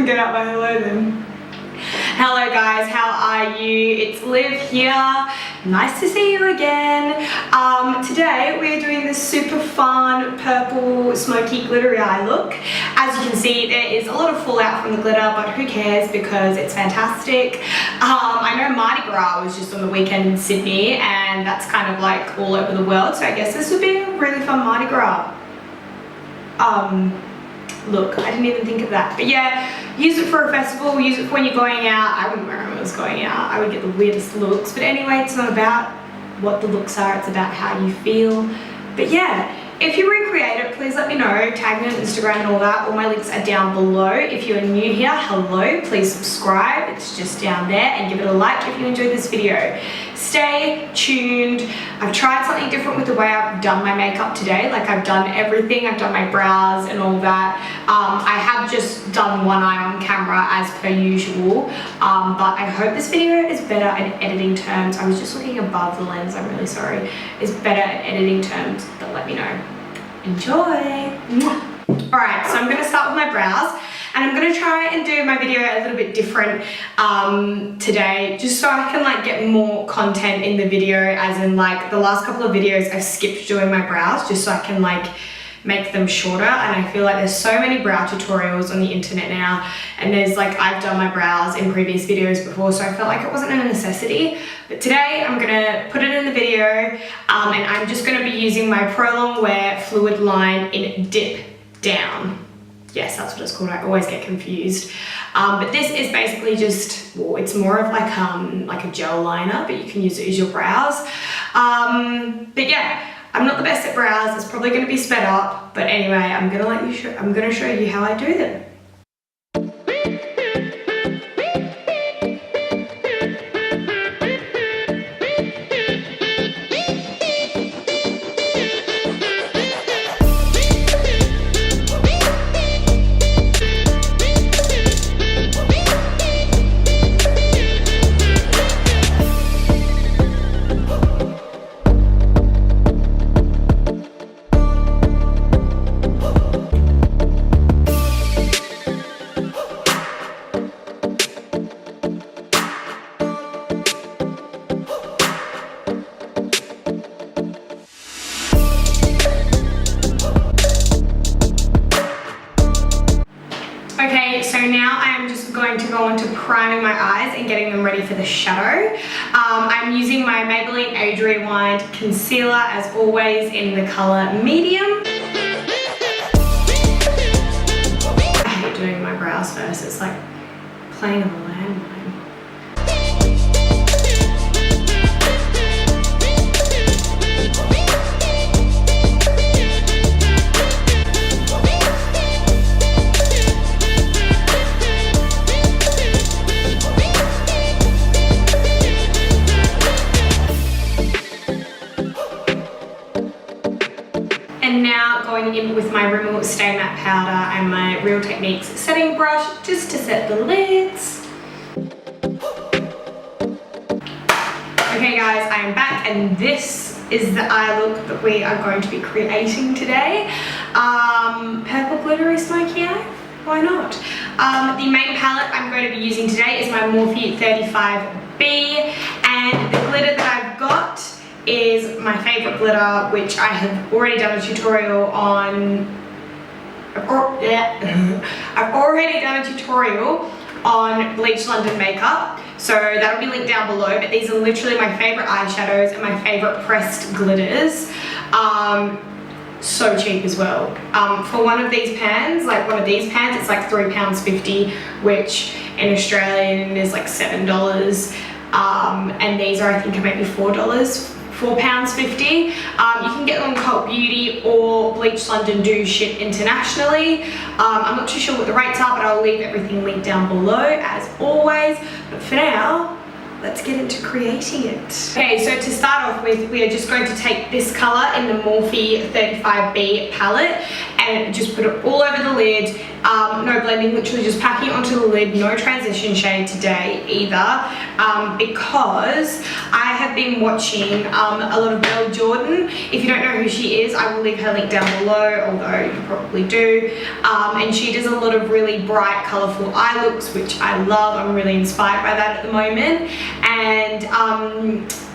Get out my hello then. Hello guys, how are you? It's Liv here. Nice to see you again. Today we're doing this super fun purple smoky glittery eye look. As you can see, there is a lot of fallout from the glitter, but who cares because it's fantastic. I know Mardi Gras was just on the weekend in Sydney, and that's kind of like all over the world, so I guess this would be a really fun Mardi Gras look. I didn't even think of that, but yeah, use it for a festival, use it for when you're going out. I wouldn't wear them when I was going out. I would get the weirdest looks, but anyway, it's not about what the looks are, it's about how you feel. But yeah, if you recreate it, please let me know. Tag me on Instagram and all that. All my links are down below. If you're new here, hello, please subscribe. It's just down there, and give it a like if you enjoyed this video. Stay tuned. I've tried something different with the way I've done my makeup today. Like, I've done everything. I've done my brows and all that. I have just done one eye on camera as per usual, but I hope this video is better in editing terms. I was just looking above the lens, I'm really sorry. It's better at editing terms, but let me know. Enjoy. Alright, so I'm going to start with my brows, and I'm going to try and do my video a little bit different today, just so I can like get more content in the video, as in like the last couple of videos I've skipped doing my brows just so I can like make them shorter. And I feel like there's so many brow tutorials on the internet now, and there's like, I've done my brows in previous videos before, so I felt like it wasn't a necessity. But today I'm gonna put it in the video, and I'm just gonna be using my Pro Longwear Fluid Line in Dip Down. Yes, that's what it's called. I always get confused. But this is basically just, well, it's more of like a gel liner, but you can use it as your brows. But yeah, I'm not the best at brows. It's probably going to be sped up, but anyway, I'm gonna show you how I do them. So now I am just going to go on to priming my eyes and getting them ready for the shadow. I'm using my Maybelline Age Rewind concealer as always in the colour medium. I hate doing my brows first, it's like playing on a landmine. And now going in with my Rimmel Stay Matte Powder and my Real Techniques setting brush just to set the lids. Okay guys, I am back, and this is the eye look that we are going to be creating today. Purple glittery smoky eye? Why not? The main palette I'm going to be using today is my Morphe 35B, and the glitter that I've got is my favorite glitter, which I have already done a tutorial on. I've already done a tutorial on Bleach London makeup, so that'll be linked down below. But these are literally my favorite eyeshadows and my favorite pressed glitters. So cheap as well. For one of these pans, it's like £3.50, which in Australian is like $7. And these are, I think, maybe £4.50. You can get them on Cult Beauty, or Bleach London do ship internationally. I'm not too sure what the rates are, but I'll leave everything linked down below as always. But for now, let's get into creating it. Okay, so to start off with, we are just going to take this color in the Morphe 35B palette and just put it all over the lid. No blending, literally just packing it onto the lid, no transition shade today either, because I have been watching a lot of Belle Jorden. If you don't know who she is, I will leave her link down below, although you probably do. And she does a lot of really bright, colorful eye looks, which I love. I'm really inspired by that at the moment. And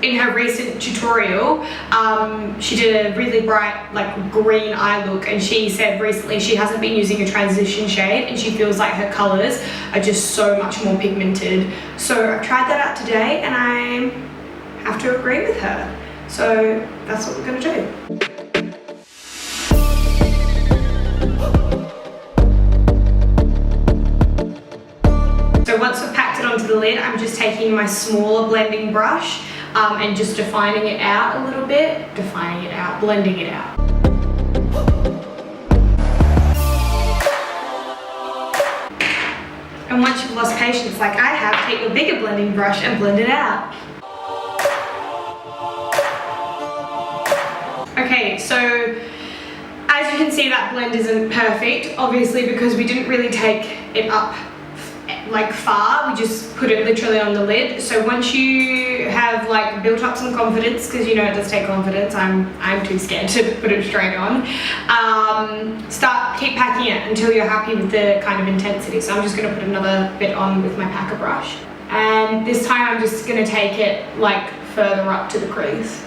in her recent tutorial, she did a really bright, like green eye look, and she said recently she hasn't been using a transition shade and she feels like her colors are just so much more pigmented. So I've tried that out today and I have to agree with her. So that's what we're gonna do. So once we've packed it onto the lid, I'm just taking my smaller blending brush and just defining it out a little bit, blending it out. And once you've lost patience like I have, take your bigger blending brush and blend it out. Okay, so as you can see, that blend isn't perfect, obviously, because we didn't really take it up like far, we just put it literally on the lid. So once you have like built up some confidence, because you know it does take confidence, I'm too scared to put it straight on, keep packing it until you're happy with the kind of intensity. So I'm just going to put another bit on with my packer brush, and this time I'm just going to take it like further up to the crease.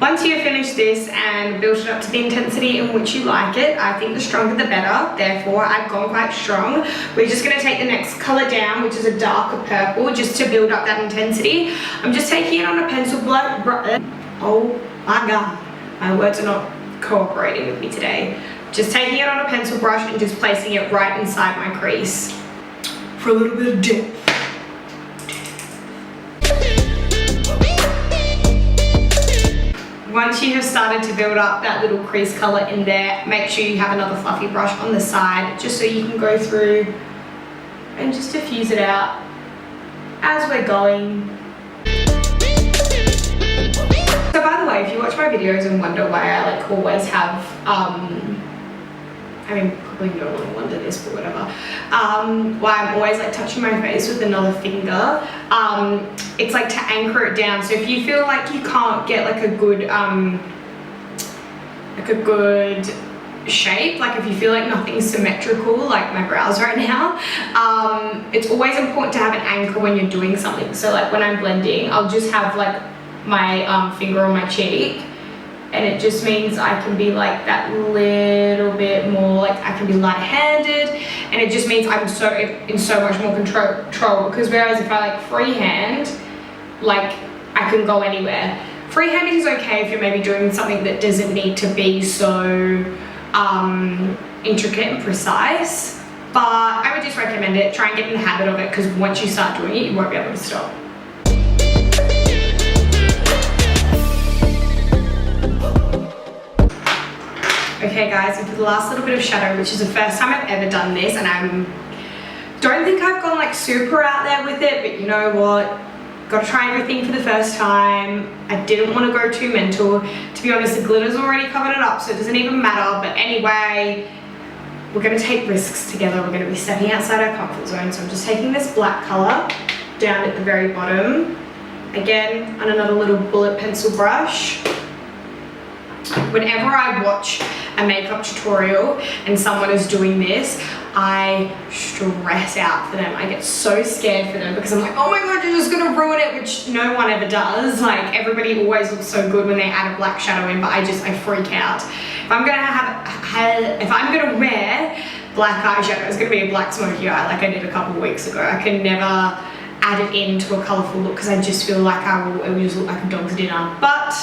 Once you've finished this and built it up to the intensity in which you like it, I think the stronger the better, therefore I've gone quite strong. We're just going to take the next colour down, which is a darker purple, just to build up that intensity. I'm just taking it on a pencil brush. Oh my god, my words are not cooperating with me today. Just taking it on a pencil brush and just placing it right inside my crease for a little bit of depth. Once you have started to build up that little crease colour in there, make sure you have another fluffy brush on the side, just so you can go through and just diffuse it out as we're going. So by the way, if you watch my videos and wonder why I like always have, I mean, probably no one will wonder this, but whatever, why I'm always like touching my face with another finger, it's like to anchor it down. So if you feel like you can't get like a good shape, like if you feel like nothing's symmetrical, like my brows right now, it's always important to have an anchor when you're doing something. So like when I'm blending, I'll just have like my finger on my cheek, and it just means I can be like that little bit more, like I can be light-handed, and it just means I'm in so much more control, because whereas if I like freehand, like I can go anywhere. Freehanding is okay if you're maybe doing something that doesn't need to be so intricate and precise, but I would just recommend it. Try and get in the habit of it, because once you start doing it, you won't be able to stop. Okay guys, and for the last little bit of shadow, which is the first time I've ever done this, and I don't think I've gone like super out there with it, but you know what? Got to try everything for the first time. I didn't want to go too mental. To be honest, the glitter's already covered it up, so it doesn't even matter. But anyway, we're going to take risks together. We're going to be stepping outside our comfort zone. So I'm just taking this black color down at the very bottom. Again, on another little bullet pencil brush. Whenever I watch a makeup tutorial and someone is doing this, I stress out for them. I get so scared for them because I'm like, oh my god, you're just gonna ruin it, which no one ever does. Like, everybody always looks so good when they add a black shadow in, but I freak out. If I'm gonna wear black eyeshadow, it's gonna be a black smoky eye like I did a couple of weeks ago. I can never add it into a colourful look because I just feel like it will just look like a dog's dinner. But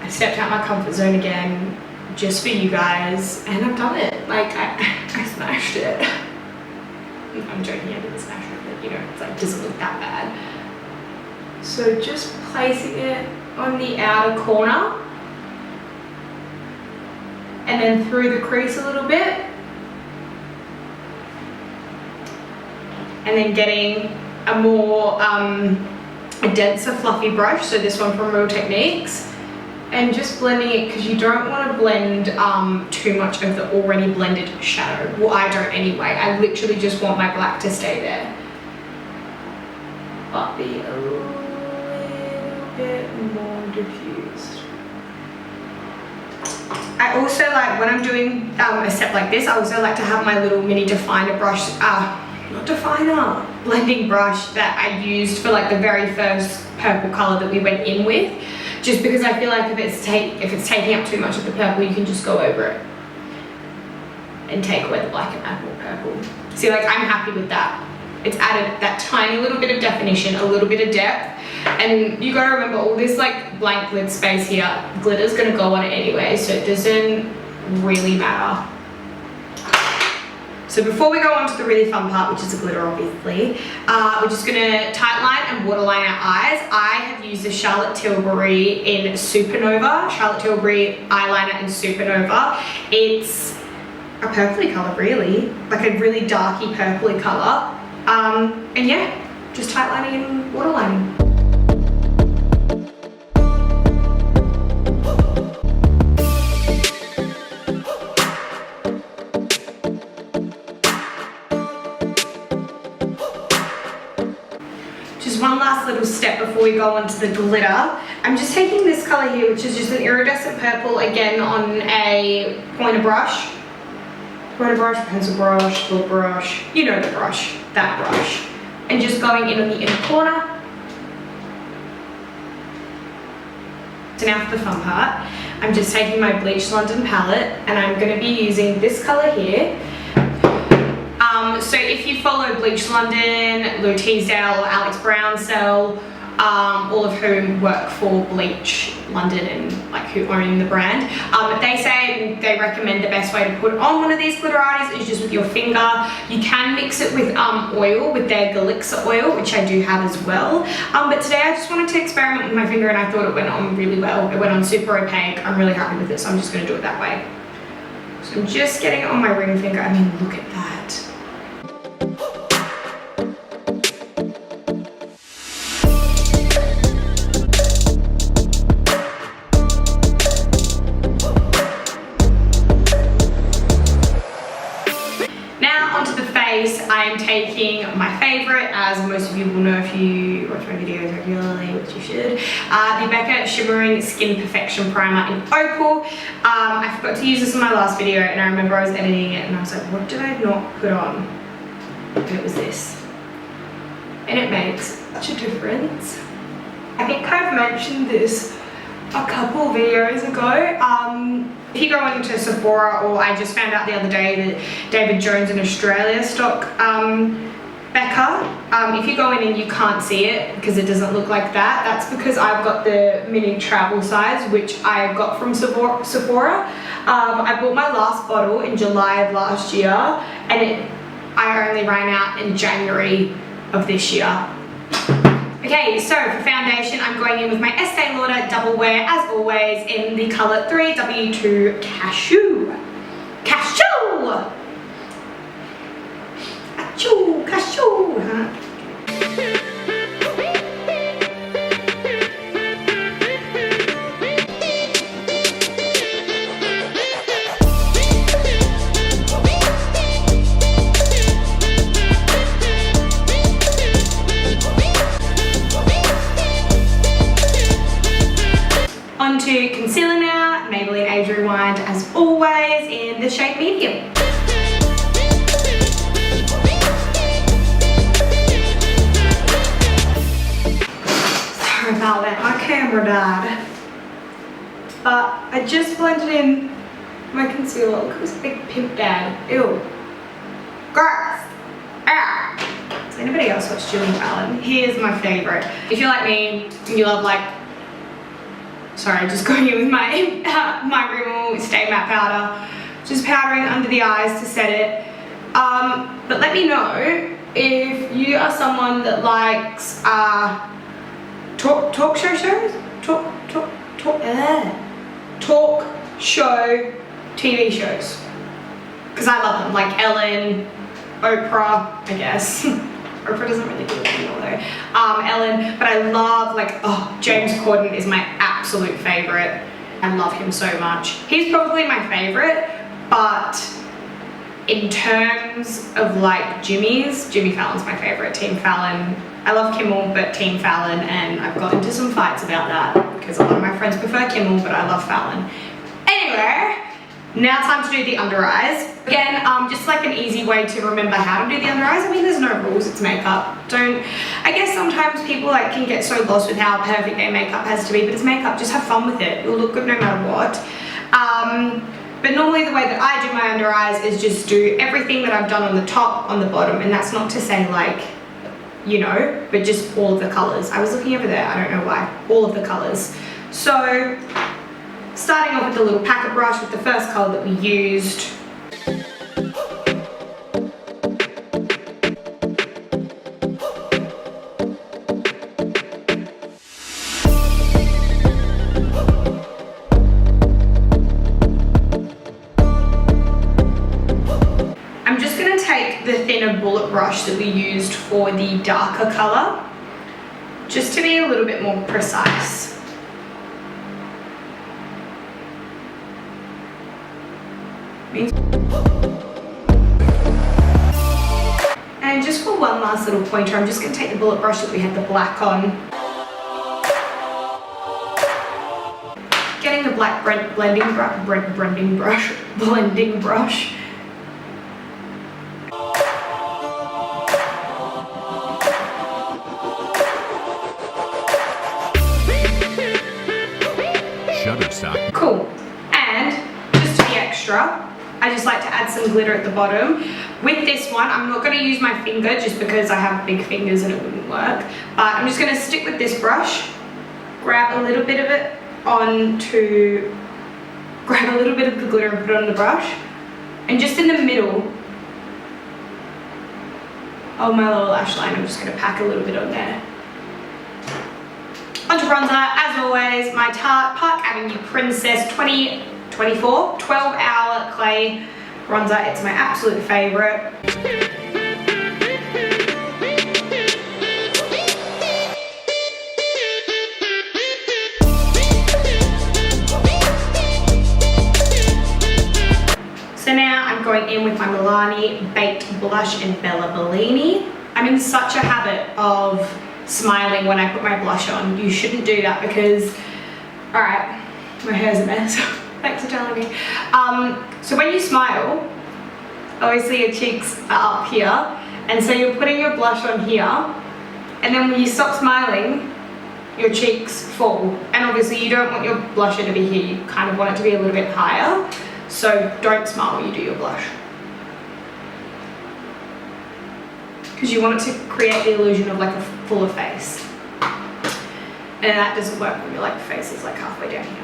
I stepped out my comfort zone again just for you guys, and I've done it. Like, I smashed it. I'm joking, I didn't smash it, but you know, it's like, doesn't look that bad. So just placing it on the outer corner and then through the crease a little bit, and then getting a more a denser fluffy brush, so this one from Real Techniques, and just blending it because you don't want to blend too much of the already blended shadow. Well, I don't anyway. I literally just want my black to stay there, but be a little bit more diffused. I also like, when I'm doing a step like this, I also like to have my little mini definer brush, blending brush that I used for like the very first purple color that we went in with, just because I feel like if it's taking up too much of the purple, you can just go over it and take away the black and add more purple. See, like, I'm happy with that. It's added that tiny little bit of definition, a little bit of depth, and you gotta remember all this like blank lid space here, glitter's gonna go on it anyway, so it doesn't really matter. So before we go on to the really fun part, which is the glitter obviously, we're just gonna tightline and waterline our eyes. I have used the Charlotte Tilbury in Supernova, Charlotte Tilbury eyeliner in Supernova. It's a purpley color, really, like a really darky purpley color. And yeah, just tightlining and waterlining. Just one last little step before we go on to the glitter. I'm just taking this color here, which is just an iridescent purple, again on a pointer brush. Pointer brush, pencil brush, little brush, you know the brush, that brush. And just going in on the inner corner. So now for the fun part, I'm just taking my Bleach London palette and I'm going to be using this color here. So if you follow Bleach London, Lou Teasdale or Alex Brownsell, all of whom work for Bleach London and like who own the brand, they say they recommend the best way to put on one of these glitterartis is just with your finger. You can mix it with oil, with their Galixer oil, which I do have as well. But today I just wanted to experiment with my finger and I thought it went on really well. It went on super opaque. I'm really happy with it, so I'm just going to do it that way. So I'm just getting it on my ring finger. I mean, look at that. I'm taking my favorite, as most of you will know if you watch my videos regularly, which you should, the Becca Shimmering Skin Perfection Primer in Opal. I forgot to use this in my last video and I remember I was editing it and I was like, what did I not put on? And it was this. And it makes such a difference. I think I've mentioned this a couple videos ago. If you go into Sephora, or I just found out the other day that David Jones in Australia stock Becca. If you go in and you can't see it because it doesn't look like that, that's because I've got the mini travel size, which I got from Sephora. I bought my last bottle in July of last year and I only ran out in January of this year. Okay, so for foundation, I'm going in with my Estee Lauder Double Wear, as always, in the colour 3W2 Cashew. Cashew! Cashew! Cashew! Onto concealer now, Maybelline Age Rewind the shade medium. Sorry about that, my camera died. But I just blended in my concealer. Look at this big pimp dad. Ew. Gross. Ah. Does anybody else watch Jimmy Fallon? He is my favorite. If you're like me, you love like, sorry, just going in with my my Rimmel Stay Matte powder, just powdering under the eyes to set it. But let me know if you are someone that likes talk show TV shows, because I love them, like Ellen, Oprah, I guess. Oprah doesn't really do it anymore though. Ellen, but I love like, oh, James Corden is my absolute favorite. I love him so much. He's probably my favorite, but in terms of like Jimmy Fallon's my favorite. Team Fallon. I love Kimmel, but Team Fallon, and I've got into some fights about that because a lot of my friends prefer Kimmel, but I love Fallon. Anyway, now time to do the under eyes. Again, just like an easy way to remember how to do the under eyes. I mean, there's no rules, it's makeup. I guess sometimes people like can get so lost with how perfect their makeup has to be, but it's makeup, just have fun with it. It'll look good no matter what. But normally the way that I do my under eyes is just do everything that I've done on the top, on the bottom, and that's not to say like, you know, but just all of the colors. I was looking over there, I don't know why, all of the colors. So, starting off with the little packet brush with the first color that we used. I'm just going to take the thinner bullet brush that we used for the darker color, just to be a little bit more precise. And just for one last little pointer, I'm just going to take the bullet brush that we had the black on. Getting the black blending brush. Shutterstock. Cool. And just to be extra, I just like to add some glitter at the bottom. With this one, I'm not going to use my finger just because I have big fingers and it wouldn't work. But I'm just going to stick with this brush, grab a little bit of the glitter and put it on the brush. And just in the middle of my little lash line, I'm just going to pack a little bit on there. Onto bronzer, as always, my Tarte Park Avenue Princess 2024 12-hour clay bronzer. It's my absolute favorite. So now I'm going in with my Milani Baked Blush in Bella Bellini. I'm in such a habit of smiling when I put my blush on. You shouldn't do that because, alright, my hair's a mess. Thanks for telling me. So when you smile, obviously your cheeks are up here, and so you're putting your blush on here, and then when you stop smiling, your cheeks fall. And obviously you don't want your blusher to be here, you kind of want it to be a little bit higher. So don't smile when you do your blush, because you want it to create the illusion of like a fuller face, and that doesn't work when your like face is like halfway down here.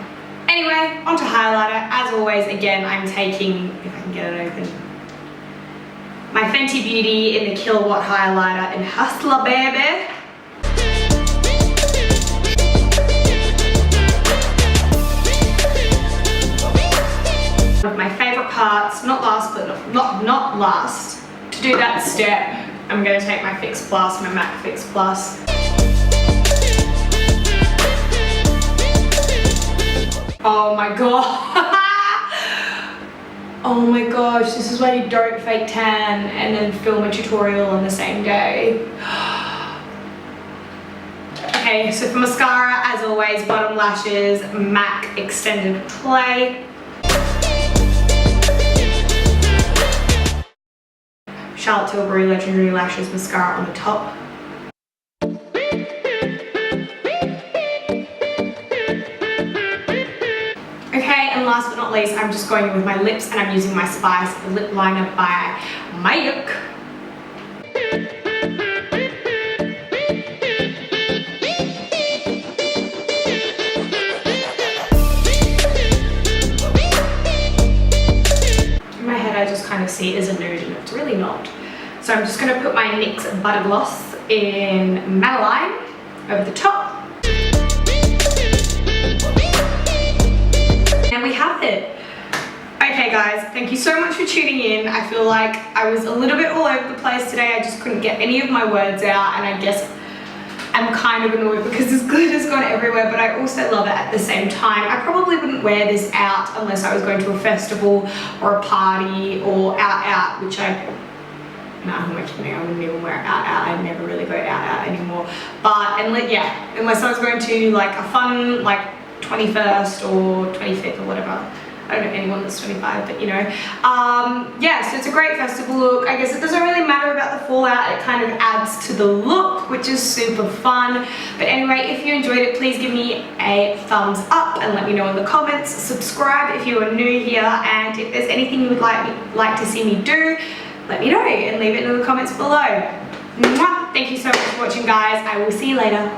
Anyway, onto highlighter. As always, again, I'm taking, if I can get it open, my Fenty Beauty in the Kilowatt highlighter in Hustler Baby. One of my favorite parts, not last, to do that step, I'm going to take my Fix Plus, my MAC Fix Plus. Oh my god. Oh my gosh, this is why you don't fake tan and then film a tutorial on the same day. Okay, so for mascara, as always, bottom lashes, MAC Extended Play. Charlotte Tilbury Legendary Lashes mascara on the top. Okay, and last but not least, I'm just going in with my lips, and I'm using my Spice lip liner by Mayuk. In my head, I just kind of see it as a nude, and it's really not. So I'm just going to put my NYX Butter Gloss in Madeline over the top. And we have it. Okay guys, thank you so much for tuning in. I feel like I was a little bit all over the place today. I just couldn't get any of my words out, and I guess I'm kind of annoyed because this glitter's gone everywhere, but I also love it at the same time. I probably wouldn't wear this out unless I was going to a festival or a party or out, which no, who am I kidding? I wouldn't even wear it out. I never really go out anymore. But, yeah, unless I was going to like a fun, like 21st or 25th or whatever. I don't know anyone that's 25, but you know. Yeah, so it's a great festival look. I guess it doesn't really matter about the fallout. It kind of adds to the look, which is super fun. But anyway, if you enjoyed it, please give me a thumbs up and let me know in the comments. Subscribe if you are new here, and if there's anything you would like to see me do, let me know and leave it in the comments below. Mwah! Thank you so much for watching, guys. I will see you later.